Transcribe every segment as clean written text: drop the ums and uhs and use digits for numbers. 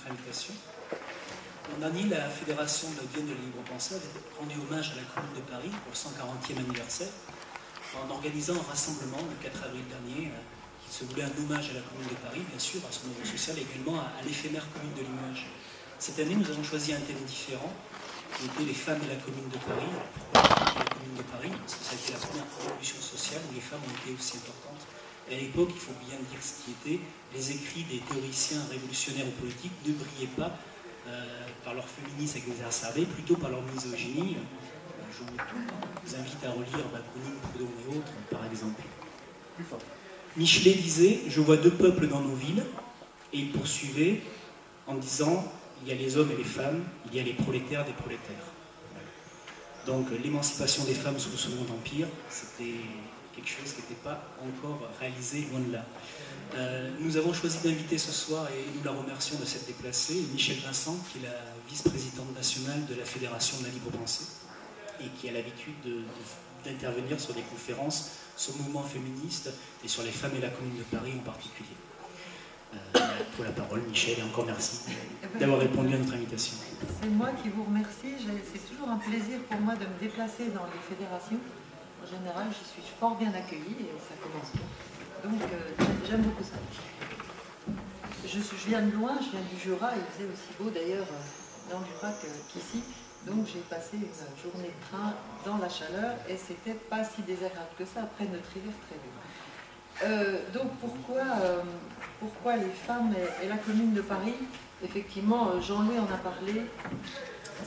notre invitation. L'an dernier, la Fédération de Vienne de la Libre Pensée avait rendu hommage à la Commune de Paris pour le 140e anniversaire en organisant un rassemblement le 4 avril dernier qui se voulait un hommage à la Commune de Paris, bien sûr, à son œuvre sociale et également à l'éphémère Commune de Limoges. Cette année, nous avons choisi un thème différent, qui était les femmes et la Commune de Paris. Pourquoi les femmes et la Commune de Paris? Parce que ça a été la première révolution sociale où les femmes ont été aussi importantes. Et à l'époque, il faut bien dire ce qui était, les écrits des théoriciens révolutionnaires ou politiques ne brillaient pas par leur féminisme exacerbé, plutôt par leur misogynie. Je vous invite à relire Bakounine, Proudhon et autres, par exemple. Michelet disait « Je vois deux peuples dans nos villes », et il poursuivait en disant « Il y a les hommes et les femmes, il y a les prolétaires des prolétaires ». Donc l'émancipation des femmes sous le Second Empire, c'était quelque chose qui n'était pas encore réalisé, loin de là. Nous avons choisi d'inviter ce soir, et nous la remercions de s'être déplacée, Michèle Vincent, qui est la vice-présidente nationale de la Fédération de la Libre Pensée, et qui a l'habitude d'intervenir sur des conférences sur le mouvement féministe et sur les femmes et la Commune de Paris en particulier. Pour la parole, Michèle, et encore merci d'avoir répondu à notre invitation. C'est moi qui vous remercie. C'est toujours un plaisir pour moi de me déplacer dans les fédérations. En général, je suis fort bien accueillie et ça commence bien. Donc, j'aime beaucoup ça. Je viens de loin, je viens du Jura. Il faisait aussi beau d'ailleurs dans le Jura qu'ici. Donc, j'ai passé une journée de train dans la chaleur et c'était pas si désagréable que ça après notre hiver très dur. Donc, pourquoi les femmes et la Commune de Paris? Effectivement, Jean-Louis en a parlé.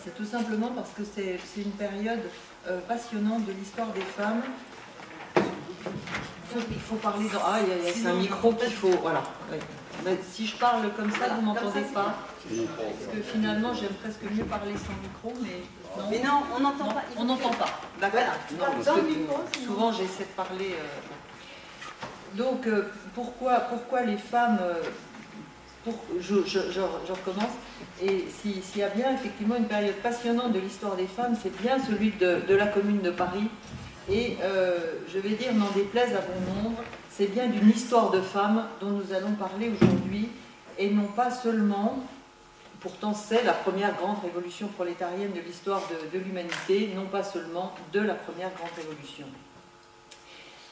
C'est tout simplement parce que c'est une période passionnante de l'histoire des femmes. Il faut parler dans... Ah, c'est un micro qu'il faut... Voilà. Oui. Mais si je parle comme ça, vous ne m'entendez pas. Parce que finalement, j'aime presque mieux parler sans micro, mais... Non, mais non, on n'entend pas. On n'entend pas. D'accord. Souvent, j'essaie de parler... Donc, pourquoi les femmes... Je recommence. Et s'il y a bien effectivement une période passionnante de l'histoire des femmes, c'est bien celui de la Commune de Paris. Et je vais dire, n'en déplaise à bon nombre, c'est bien d'une histoire de femmes dont nous allons parler aujourd'hui, et non pas seulement, pourtant c'est la première grande révolution prolétarienne de l'histoire de l'humanité, non pas seulement de la première grande révolution.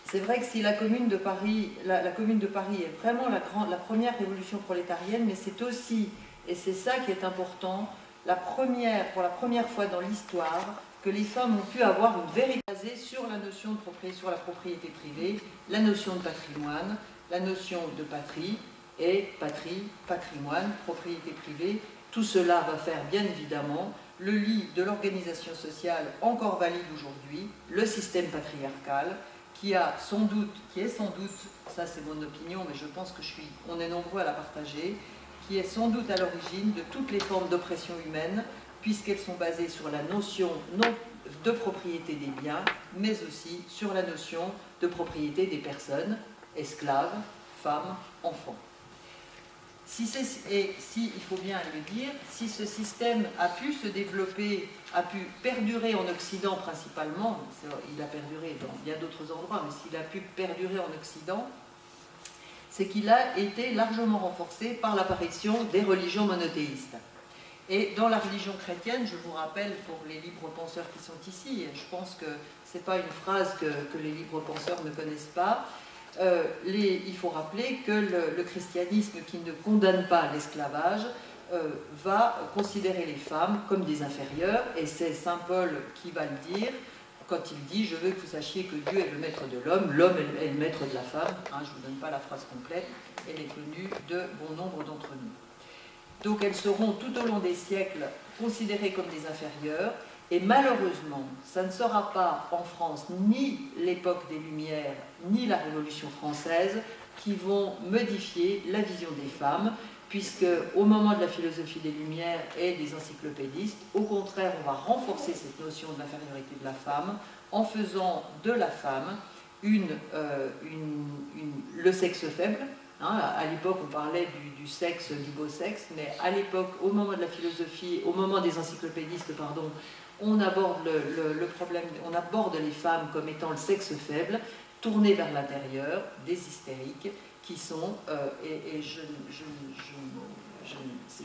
C'est vrai que si la Commune de Paris, la Commune de Paris est vraiment la première révolution prolétarienne, mais c'est aussi, et c'est ça qui est important, pour la première fois dans l'histoire, que les femmes ont pu avoir une vérité basée sur la notion de propriété, sur la propriété privée, la notion de patrimoine, la notion de patrie, et patrie, patrimoine, propriété privée. Tout cela va faire bien évidemment le lit de l'organisation sociale encore valide aujourd'hui, le système patriarcal, qui est sans doute, ça c'est mon opinion, mais je pense que on est nombreux à la partager, qui est sans doute à l'origine de toutes les formes d'oppression humaine, puisqu'elles sont basées sur la notion non de propriété des biens, mais aussi sur la notion de propriété des personnes, esclaves, femmes, enfants. Il faut bien le dire, si ce système a pu se développer, a pu perdurer en Occident principalement, il a perduré dans bien d'autres endroits, mais s'il a pu perdurer en Occident, c'est qu'il a été largement renforcé par l'apparition des religions monothéistes. Et dans la religion chrétienne, je vous rappelle pour les libres penseurs qui sont ici, et je pense que ce n'est pas une phrase que les libres penseurs ne connaissent pas, il faut rappeler que le christianisme qui ne condamne pas l'esclavage va considérer les femmes comme des inférieures, et c'est saint Paul qui va le dire quand il dit « Je veux que vous sachiez que Dieu est le maître de l'homme, l'homme est le maître de la femme ». Je ne vous donne pas la phrase complète, elle est connue de bon nombre d'entre nous. Donc elles seront tout au long des siècles considérées comme des inférieures, et malheureusement, ça ne sera pas en France ni l'époque des Lumières, ni la Révolution française qui vont modifier la vision des femmes, puisque au moment de la philosophie des Lumières et des encyclopédistes, au contraire, on va renforcer cette notion de l'infériorité de la femme en faisant de la femme le sexe faible. À l'époque, on parlait du sexe, du beau sexe, mais à l'époque, au moment de la philosophie, au moment des encyclopédistes, pardon, on aborde le problème, on aborde les femmes comme étant le sexe faible, tourné vers l'intérieur, des hystériques, qui sont, et je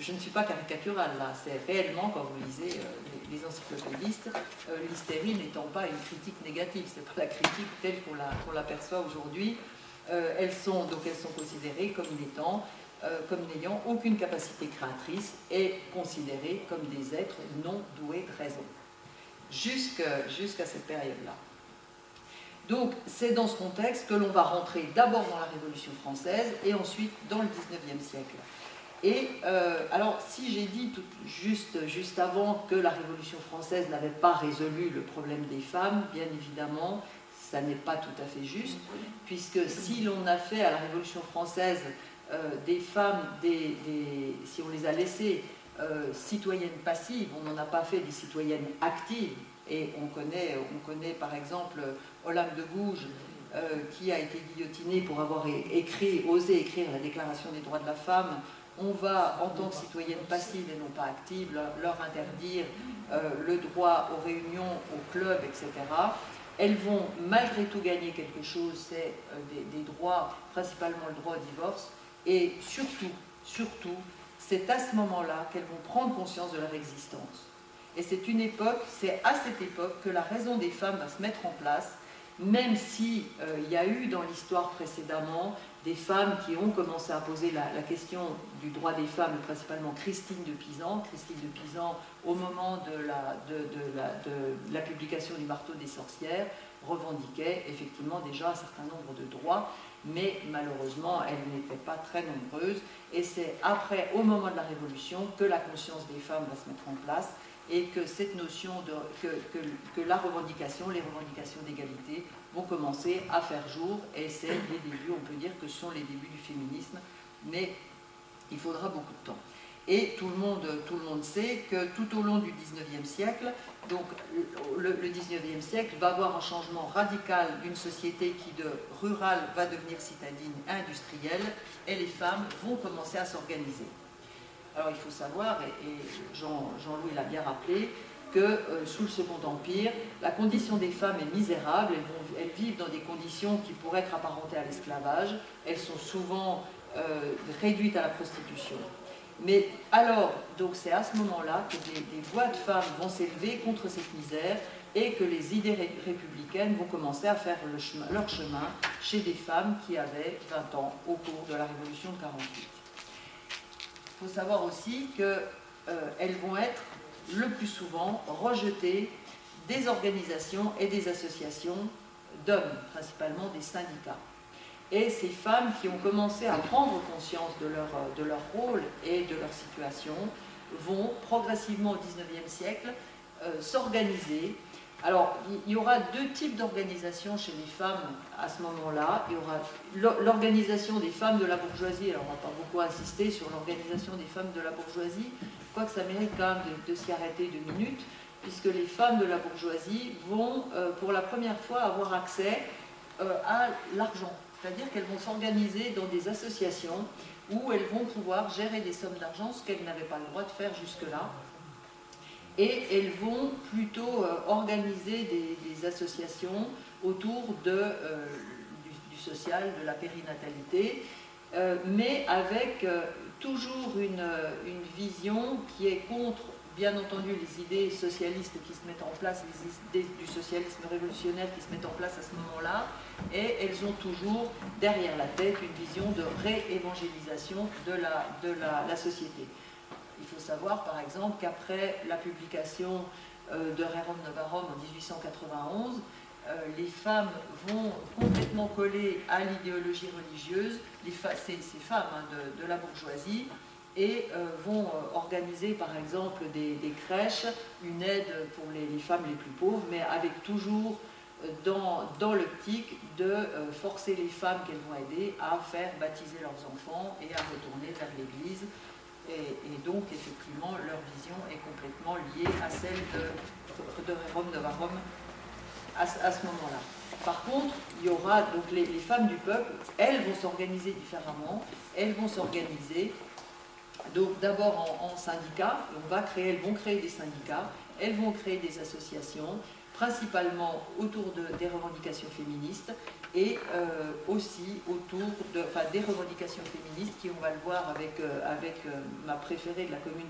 je ne suis pas caricaturale là, c'est réellement, quand vous lisez les encyclopédistes, l'hystérie n'étant pas une critique négative, c'est pas la critique telle qu'on l'aperçoit aujourd'hui. Elles sont considérées comme n'ayant aucune capacité créatrice et considérées comme des êtres non doués de raison, jusqu'à cette période-là. Donc c'est dans ce contexte que l'on va rentrer d'abord dans la Révolution française et ensuite dans le XIXe siècle. Et alors si j'ai dit juste avant que la Révolution française n'avait pas résolu le problème des femmes, bien évidemment, ça n'est pas tout à fait juste, puisque si l'on a fait à la Révolution française des femmes, si on les a laissées citoyennes passives, on n'en a pas fait des citoyennes actives, et on connaît par exemple Olympe de Gouges, qui a été guillotinée pour avoir osé écrire la Déclaration des droits de la femme. On va, en tant que citoyenne passive et non pas active, leur interdire le droit aux réunions, aux clubs, etc. Elles vont malgré tout gagner quelque chose, c'est des droits, principalement le droit au divorce, et surtout, c'est à ce moment-là qu'elles vont prendre conscience de leur existence. Et c'est à cette époque que la raison des femmes va se mettre en place, même si il y a eu dans l'histoire précédemment des femmes qui ont commencé à poser la question du droit des femmes, principalement Christine de Pisan. Christine de Pisan, au moment de la publication du Marteau des sorcières, revendiquait effectivement déjà un certain nombre de droits, mais malheureusement, elles n'étaient pas très nombreuses. Et c'est après, au moment de la Révolution, que la conscience des femmes va se mettre en place et que cette notion que les revendications d'égalité vont commencer à faire jour, et c'est les débuts, on peut dire que ce sont les débuts du féminisme, mais il faudra beaucoup de temps. Et tout le monde sait que tout au long du XIXe siècle, donc le XIXe siècle va avoir un changement radical d'une société qui de rurale va devenir citadine et industrielle, et les femmes vont commencer à s'organiser. Alors il faut savoir, et Jean-Louis l'a bien rappelé, que sous le Second Empire, la condition des femmes est misérable, elles vivent dans des conditions qui pourraient être apparentées à l'esclavage, elles sont souvent réduites à la prostitution. Mais alors, donc c'est à ce moment-là que des voix de femmes vont s'élever contre cette misère et que les idées républicaines vont commencer à faire leur chemin chez des femmes qui avaient 20 ans au cours de la Révolution de 48. Il faut savoir aussi qu'elles vont être le plus souvent rejetées des organisations et des associations d'hommes, principalement des syndicats. Et ces femmes qui ont commencé à prendre conscience de leur rôle et de leur situation vont progressivement au XIXe siècle s'organiser. Alors, il y aura deux types d'organisations chez les femmes à ce moment-là. Il y aura l'organisation des femmes de la bourgeoisie. Alors, on ne va pas beaucoup insister sur l'organisation des femmes de la bourgeoisie, quoique ça mérite quand même de s'y arrêter 2 minutes, puisque les femmes de la bourgeoisie vont, pour la première fois, avoir accès à l'argent. C'est-à-dire qu'elles vont s'organiser dans des associations où elles vont pouvoir gérer des sommes d'argent, ce qu'elles n'avaient pas le droit de faire jusque-là. Et elles vont plutôt organiser des associations autour du social, de la périnatalité, mais avec toujours une vision qui est contre, bien entendu, les idées socialistes qui se mettent en place, les idées du socialisme révolutionnaire qui se mettent en place à ce moment-là, et elles ont toujours derrière la tête une vision de réévangélisation de la société. Il faut savoir, par exemple, qu'après la publication de Rerum Novarum en 1891, les femmes vont complètement coller à l'idéologie religieuse, ces femmes de la bourgeoisie, et vont organiser, par exemple, des crèches, une aide pour les femmes les plus pauvres, mais avec toujours dans l'optique de forcer les femmes qu'elles vont aider à faire baptiser leurs enfants et à retourner vers l'Église. Et donc, effectivement, leur vision est complètement liée à celle de Rerum Novarum à ce moment-là. Par contre, il y aura donc les femmes du peuple, elles vont s'organiser différemment, elles vont s'organiser donc d'abord en syndicats, elles vont créer des syndicats, elles vont créer des associations, principalement autour des revendications féministes et aussi autour des revendications féministes qui, on va le voir avec ma préférée de la commune de